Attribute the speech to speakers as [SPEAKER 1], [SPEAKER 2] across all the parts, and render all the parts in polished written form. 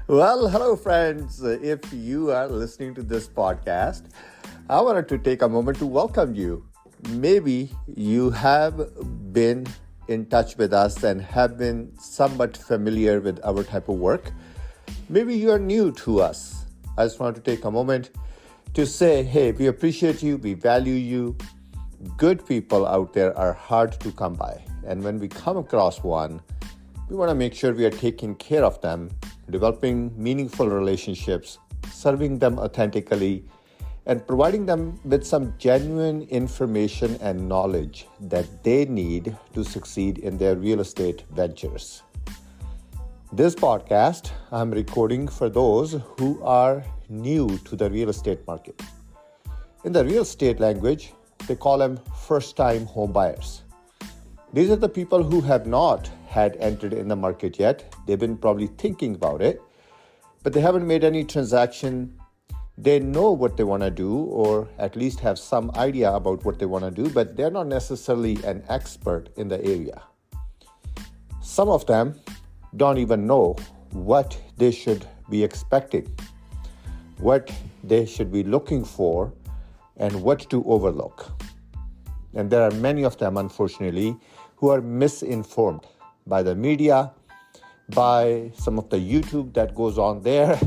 [SPEAKER 1] Well, hello, friends. If you are listening to this podcast, I wanted to take a moment to welcome you. Maybe you have been in touch with us and have been somewhat familiar with our type of work. Maybe you are new to us. I just want to take a moment to say, hey, we appreciate you, we value you. Good people out there are hard to come by. And when we come across one, we want to make sure we are taking care of them, developing meaningful relationships, serving them authentically, and providing them with some genuine information and knowledge that they need to succeed in their real estate ventures. This podcast I'm recording for those who are new to the real estate market. In the real estate language, they call them first-time home buyers. These are the people who have not had entered in the market yet. They've been probably thinking about it, but they haven't made any transaction. They know what they want to do, or at least have some idea about what they want to do, but they're not necessarily an expert in the area. Some of them don't even know what they should be expecting, what they should be looking for, and what to overlook. And there are many of them, unfortunately, who are misinformed by the media, by some of the YouTube that goes on there,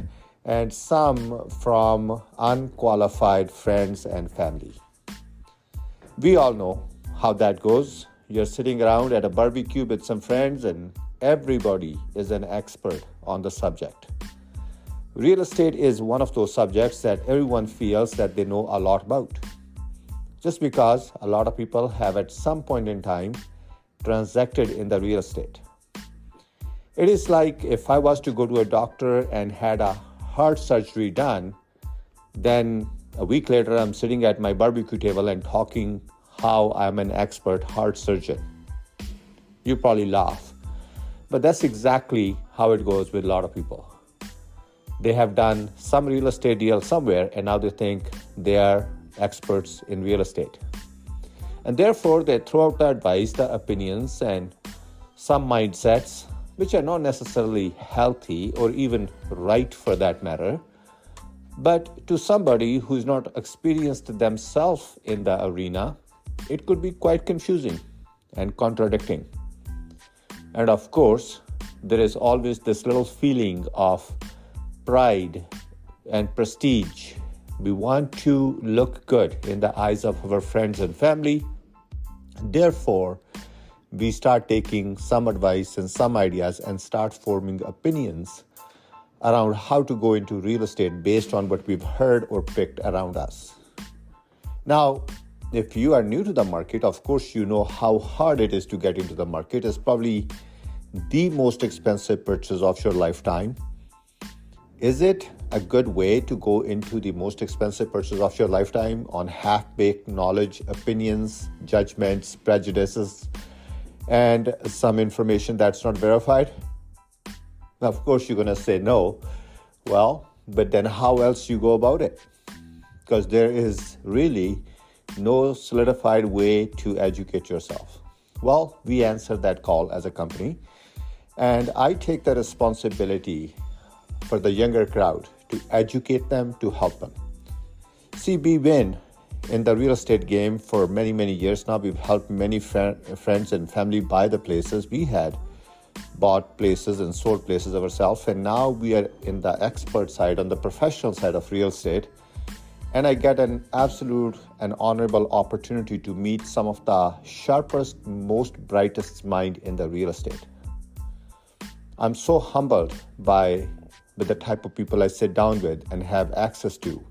[SPEAKER 1] and some from unqualified friends and family. We all know how that goes. You're sitting around at a barbecue with some friends and everybody is an expert on the subject. Real estate is one of those subjects that everyone feels that they know a lot about, just because a lot of people have at some point in time transacted in the real estate. It is like if I was to go to a doctor and had a heart surgery done, then a week later I'm sitting at my barbecue table and talking how I'm an expert heart surgeon. You probably laugh, but that's exactly how it goes with a lot of people. They have done some real estate deal somewhere and now they think they are experts in real estate. And therefore they throw out the advice, the opinions, and some mindsets which are not necessarily healthy or even right for that matter, but to somebody who's not experienced themselves in the arena, it could be quite confusing and contradicting. And of course, there is always this little feeling of pride and prestige. We want to look good in the eyes of our friends and family. Therefore, we start taking some advice and some ideas and start forming opinions around how to go into real estate based on what we've heard or picked around us. Now, if you are new to the market, of course, you know how hard it is to get into the market. It's probably the most expensive purchase of your lifetime. Is it a good way to go into the most expensive purchase of your lifetime on half-baked knowledge, opinions, judgments, prejudices, and some information that's not verified? Now, of course, you're going to say no. Well, but then how else you go about it? Because there is really no solidified way to educate yourself. Well, we answer that call as a company, and I take the responsibility for the younger crowd to educate them, to help them. See, we've been in the real estate game for many, many years now. We've helped many friends and family buy the places. We had bought places and sold places ourselves, and now we are in the expert side, on the professional side of real estate. And I get an absolute and honorable opportunity to meet some of the sharpest, most brightest mind in the real estate. I'm so humbled by the type of people I sit down with and have access to.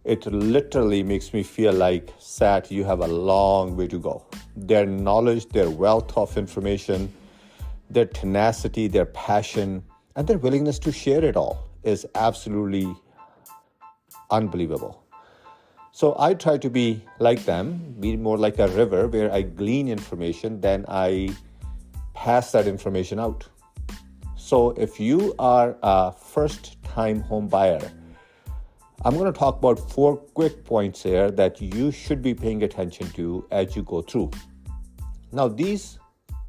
[SPEAKER 1] It literally makes me feel like, Sat, you have a long way to go. Their knowledge, their wealth of information, their tenacity, their passion, and their willingness to share it all is absolutely unbelievable. So I try to be like them, be more like a river where I glean information, then I pass that information out. So if you are a first-time home buyer, I'm going to talk about 4 quick points here that you should be paying attention to as you go through. Now, these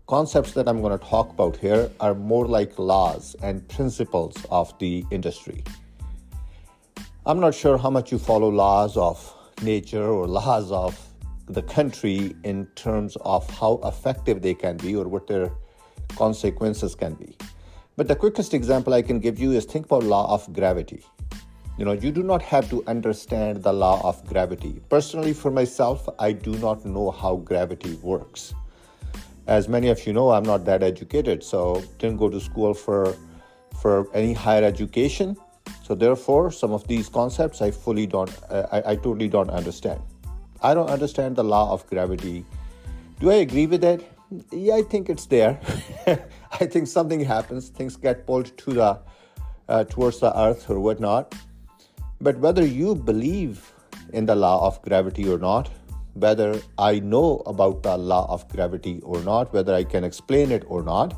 [SPEAKER 1] concepts that I'm going to talk about here are more like laws and principles of the industry. I'm not sure how much you follow laws of nature or laws of the country in terms of how effective they can be or what their consequences can be. But the quickest example I can give you is think about law of gravity. You do not have to understand the law of gravity. Personally, for myself, I do not know how gravity works. As many of you know, I'm not that educated, so didn't go to school for any higher education. So therefore, some of these concepts I totally don't understand. I don't understand the law of gravity. Do I agree with it? Yeah, I think it's there. I think something happens, things get pulled to towards the earth or whatnot. But whether you believe in the law of gravity or not, whether I know about the law of gravity or not, whether I can explain it or not,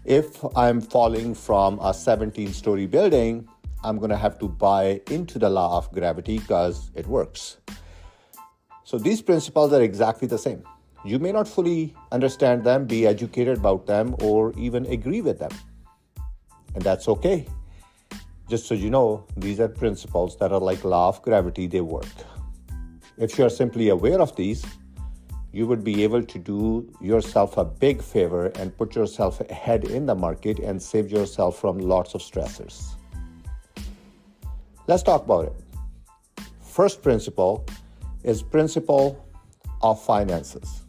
[SPEAKER 1] if I'm falling from a 17-story building, I'm going to have to buy into the law of gravity because it works. So these principles are exactly the same. You may not fully understand them, be educated about them, or even agree with them. And that's okay. Just so you know, these are principles that are like law of gravity, they work. If you are simply aware of these, you would be able to do yourself a big favor and put yourself ahead in the market and save yourself from lots of stressors. Let's talk about it. First principle is principle of finances.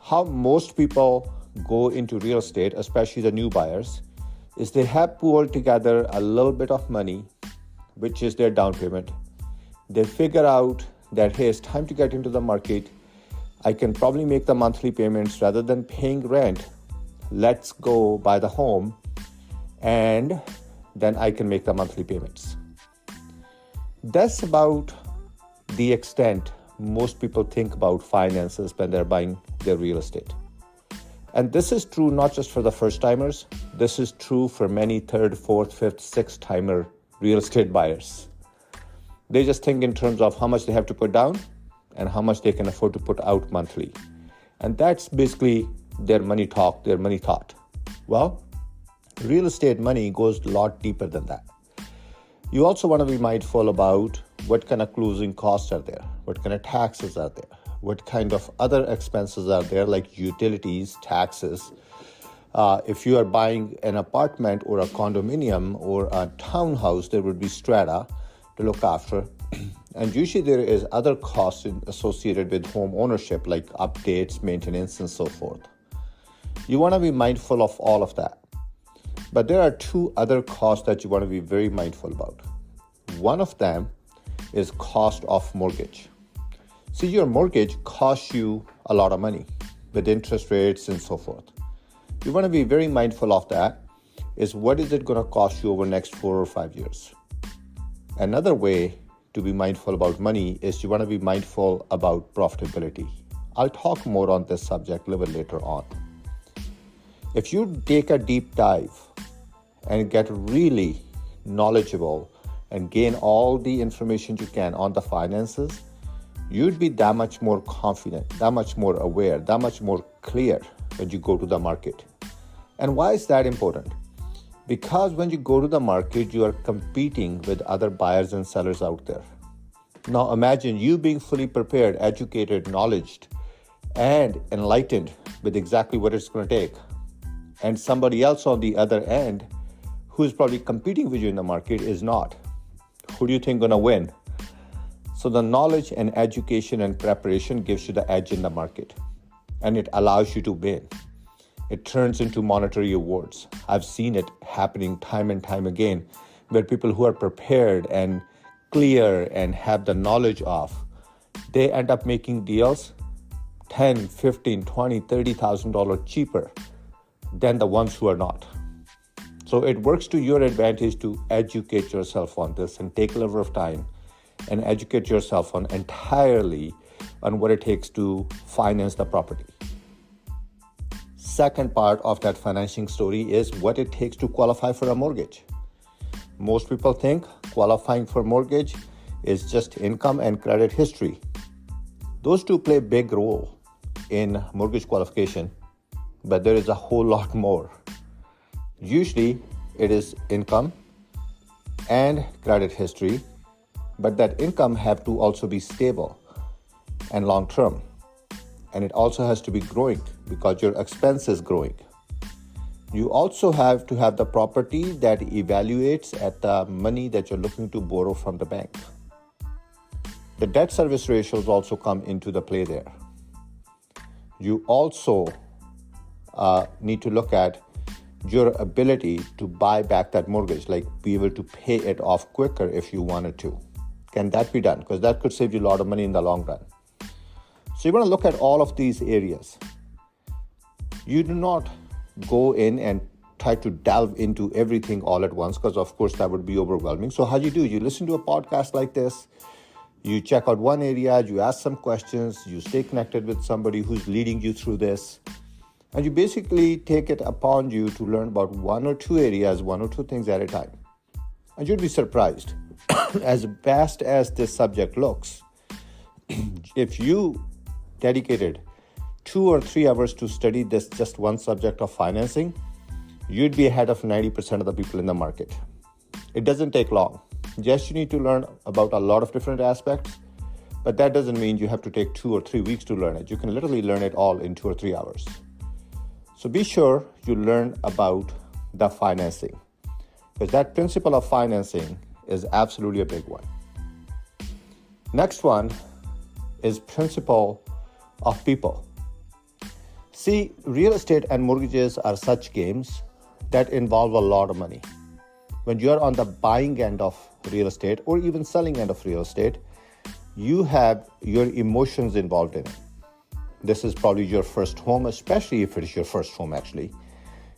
[SPEAKER 1] How most people go into real estate, especially the new buyers, is they have pooled together a little bit of money, which is their down payment. They figure out that, hey, it's time to get into the market. I can probably make the monthly payments rather than paying rent. Let's go buy the home, and then I can make the monthly payments. That's about the extent most people think about finances when they're buying their real estate. And this is true not just for the first timers, this is true for many third, fourth, fifth, sixth timer real estate buyers. They just think in terms of how much they have to put down and how much they can afford to put out monthly. And that's basically their money talk, their money thought. Well, real estate money goes a lot deeper than that. You also want to be mindful about what kind of closing costs are there, what kind of taxes are there, what kind of other expenses are there like utilities, taxes. If you are buying an apartment or a condominium or a townhouse, there would be strata to look after. And usually there is other costs associated with home ownership like updates, maintenance, and so forth. You want to be mindful of all of that. But there are two other costs that you want to be very mindful about. One of them is cost of mortgage. See, your mortgage costs you a lot of money with interest rates and so forth. You want to be very mindful of that. Is what is it going to cost you over the next 4 or 5 years? Another way to be mindful about money is you want to be mindful about profitability. I'll talk more on this subject a little bit later on. If you take a deep dive and get really knowledgeable and gain all the information you can on the finances, you'd be that much more confident, that much more aware, that much more clear when you go to the market. And why is that important? Because when you go to the market, you are competing with other buyers and sellers out there. Now imagine you being fully prepared, educated, knowledgeable, and enlightened with exactly what it's going to take. And somebody else on the other end who's probably competing with you in the market is not. Who do you think is going to win? So the knowledge and education and preparation gives you the edge in the market, and it allows you to win. It turns into monetary awards. I've seen it happening time and time again, where people who are prepared and clear and have the knowledge of, they end up making deals $10, $15, $20, $30,000 cheaper than the ones who are not. So it works to your advantage to educate yourself on this and take a little bit of time and educate yourself on entirely on what it takes to finance the property. Second part of that financing story is what it takes to qualify for a mortgage. Most people think qualifying for mortgage is just income and credit history. Those two play a big role in mortgage qualification, but there is a whole lot more. Usually it is income and credit history, but that income have to also be stable and long term. And it also has to be growing because your expense is growing. You also have to have the property that evaluates at the money that you're looking to borrow from the bank. The debt service ratios also come into the play there. You also need to look at your ability to buy back that mortgage, like be able to pay it off quicker if you wanted to. Can that be done? Because that could save you a lot of money in the long run. So you want to look at all of these areas. You do not go in and try to delve into everything all at once, because of course that would be overwhelming. So how do? You listen to a podcast like this, you check out one area, you ask some questions, you stay connected with somebody who's leading you through this, and you basically take it upon you to learn about one or two areas, one or two things at a time. And you'd be surprised, as vast as this subject looks, if you dedicated 2 or 3 hours to study this just one subject of financing, you'd be ahead of 90% of the people in the market. It doesn't take long. Yes, you need to learn about a lot of different aspects, but that doesn't mean you have to take 2 or 3 weeks to learn it. You can literally learn it all in 2 or 3 hours. So be sure you learn about the financing, because that principle of financing is absolutely a big one. Next one is principle of people. See, real estate and mortgages are such games that involve a lot of money. When you're on the buying end of real estate or even selling end of real estate, you have your emotions involved in it. This is probably your first home, especially if it is your first home actually.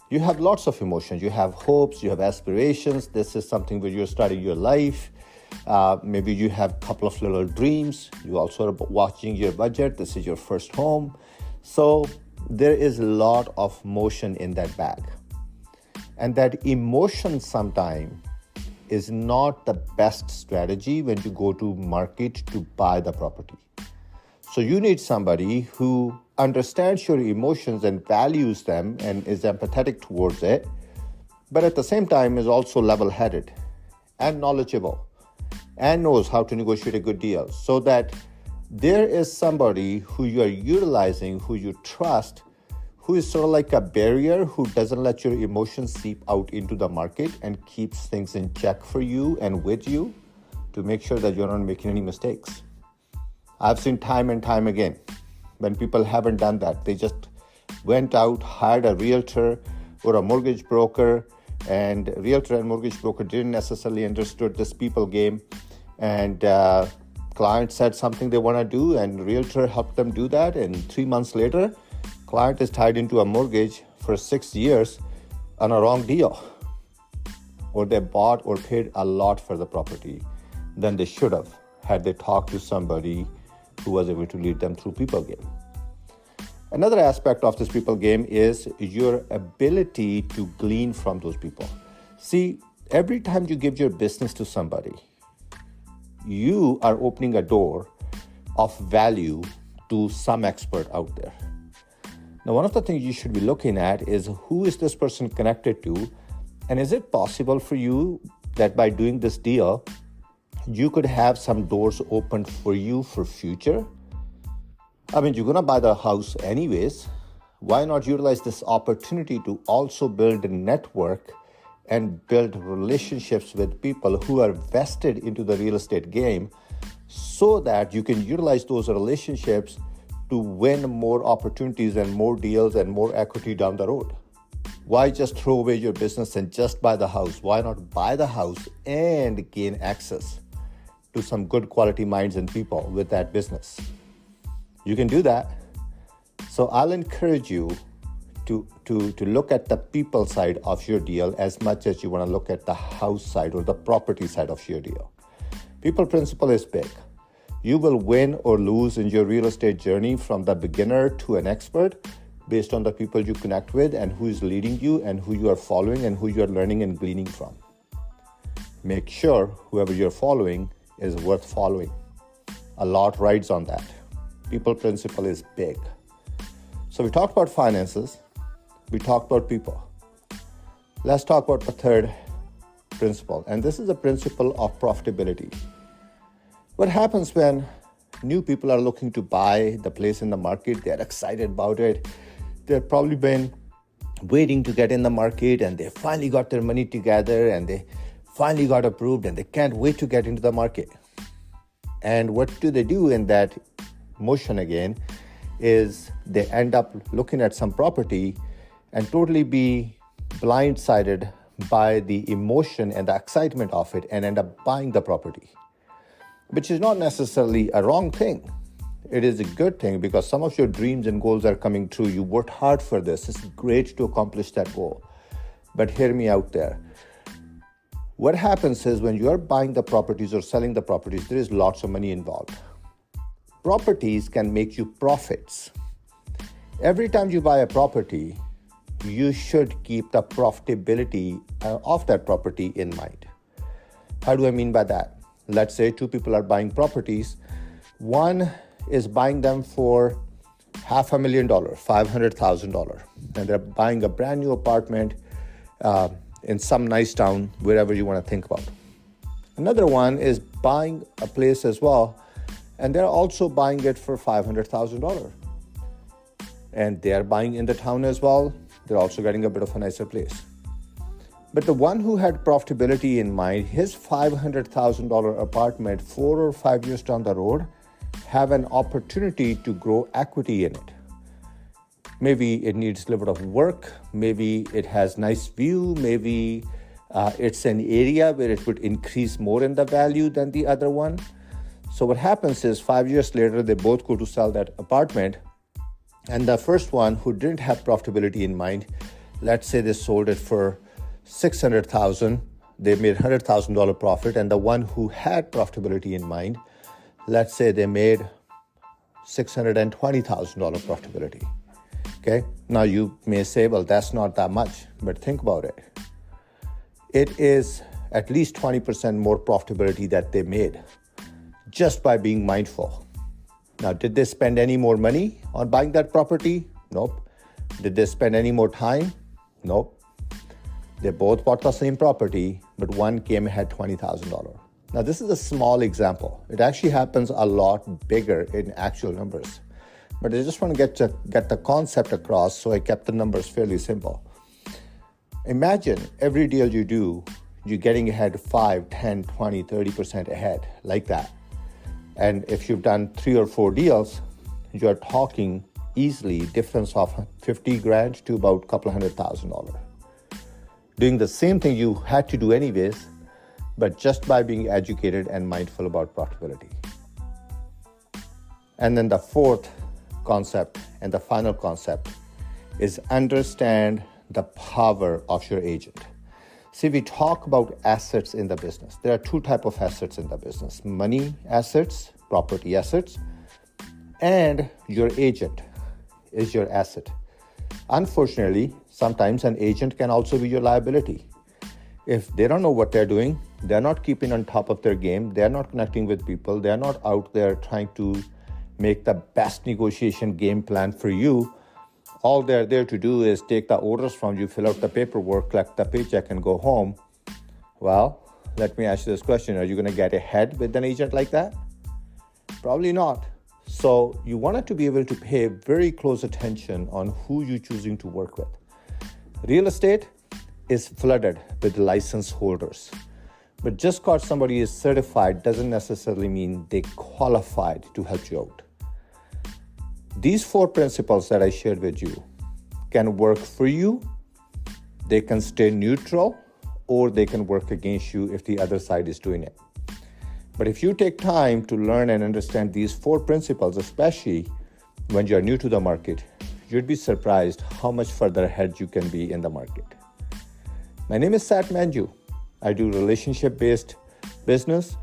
[SPEAKER 1] You have lots of emotions. You have hopes, you have aspirations. This is something where you're starting your life. Maybe you have a couple of little dreams. You also are watching your budget. This is your first home. So there is a lot of motion in that bag. And that emotion sometimes is not the best strategy when you go to market to buy the property. So you need somebody who understands your emotions and values them and is empathetic towards it, but at the same time is also level-headed and knowledgeable and knows how to negotiate a good deal, so that there is somebody who you are utilizing, who you trust, who is sort of like a barrier, who doesn't let your emotions seep out into the market and keeps things in check for you and with you to make sure that you're not making any mistakes. I've seen time and time again when people haven't done that. They just went out, hired a realtor or a mortgage broker, and realtor and mortgage broker didn't necessarily understood this people game, and client said something they want to do and realtor helped them do that, and 3 months later client is tied into a mortgage for 6 years on a wrong deal, or they bought or paid a lot for the property than they should have had they talked to somebody who was able to lead them through people game. Another aspect of this people game is your ability to glean from those people. See, every time you give your business to somebody, you are opening a door of value to some expert out there. Now, one of the things you should be looking at is who is this person connected to, and is it possible for you that by doing this deal, you could have some doors opened for you for future? I mean, you're going to buy the house anyways. Why not utilize this opportunity to also build a network and build relationships with people who are vested into the real estate game, so that you can utilize those relationships to win more opportunities and more deals and more equity down the road? Why just throw away your business and just buy the house? Why not buy the house and gain access to some good quality minds and people with that business? You can do that. So I'll encourage you to look at the people side of your deal as much as you want to look at the house side or the property side of your deal. People principle is big. You will win or lose in your real estate journey from the beginner to an expert based on the people you connect with and who is leading you and who you are following and who you are learning and gleaning from. Make sure whoever you're following is worth following. A lot rides on that. People principle is big. So we talked about finances. We talked about people. Let's talk about the third principle, and this is the principle of profitability. What happens when new people are looking to buy the place in the market? They're excited about it. They've probably been waiting to get in the market, and they finally got their money together, and they finally got approved, and they can't wait to get into the market. And what do they do in that motion again is they end up looking at some property and totally be blindsided by the emotion and the excitement of it and end up buying the property, which is not necessarily a wrong thing. It is a good thing because some of your dreams and goals are coming true. You worked hard for this. It's great to accomplish that goal. But hear me out there. What happens is when you are buying the properties or selling the properties, there is lots of money involved. Properties can make you profits. Every time you buy a property, you should keep the profitability of that property in mind. How do I mean by that? Let's say two people are buying properties. One is buying them for $500,000, $500,000, and they're buying a brand new apartment in some nice town, wherever you want to think about. Another one is buying a place as well, and they're also buying it for $500,000. And they're buying in the town as well. They're also getting a bit of a nicer place. But the one who had profitability in mind, his $500,000 apartment 4 or 5 years down the road have an opportunity to grow equity in it. Maybe it needs a little bit of work. Maybe it has nice view. Maybe it's an area where it would increase more in the value than the other one. So what happens is 5 years later, they both go to sell that apartment. And the first one who didn't have profitability in mind, let's say they sold it for $600,000, they made $100,000 profit. And the one who had profitability in mind, let's say they made $620,000 profitability. Okay, now you may say, well, that's not that much, but think about it. It is at least 20% more profitability that they made just by being mindful. Now, did they spend any more money on buying that property? Nope. Did they spend any more time? Nope. They both bought the same property, but one came and had $20,000. Now, this is a small example. It actually happens a lot bigger in actual numbers. But I just want to get the concept across, so I kept the numbers fairly simple. Imagine every deal you do, you're getting ahead 5, 10, 20, 30% ahead, like that. And if you've done 3 or 4 deals, you're talking easily difference of $50,000 to about a couple $100,000. Doing the same thing you had to do anyways, but just by being educated and mindful about profitability. And then the fourth concept and the final concept is understand the power of your agent. See, we talk about assets in the business. There are 2 types of assets in the business: money assets, property assets, and your agent is your asset. Unfortunately, sometimes an agent can also be your liability. If they don't know what they're doing, they're not keeping on top of their game, they're not connecting with people, they're not out there trying to make the best negotiation game plan for you. All they're there to do is take the orders from you, fill out the paperwork, collect the paycheck, and go home. Well, let me ask you this question. Are you going to get ahead with an agent like that? Probably not. So you wanted to be able to pay very close attention on who you're choosing to work with. Real estate is flooded with license holders. But just because somebody is certified doesn't necessarily mean they qualified to help you out. These 4 principles that I shared with you can work for you, they can stay neutral, or they can work against you if the other side is doing it. But if you take time to learn and understand these 4 principles, especially when you're new to the market, you'd be surprised how much further ahead you can be in the market. My name is Sat Manju. I do relationship-based business.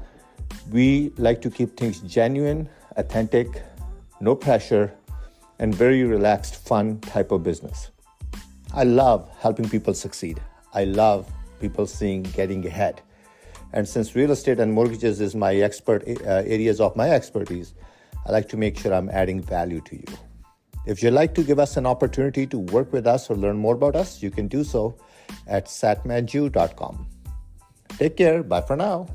[SPEAKER 1] We like to keep things genuine, authentic, no pressure, and very relaxed, fun type of business. I love helping people succeed. I love people getting ahead. And since real estate and mortgages is my areas of my expertise, I like to make sure I'm adding value to you. If you'd like to give us an opportunity to work with us or learn more about us, you can do so at satmanju.com. Take care. Bye for now.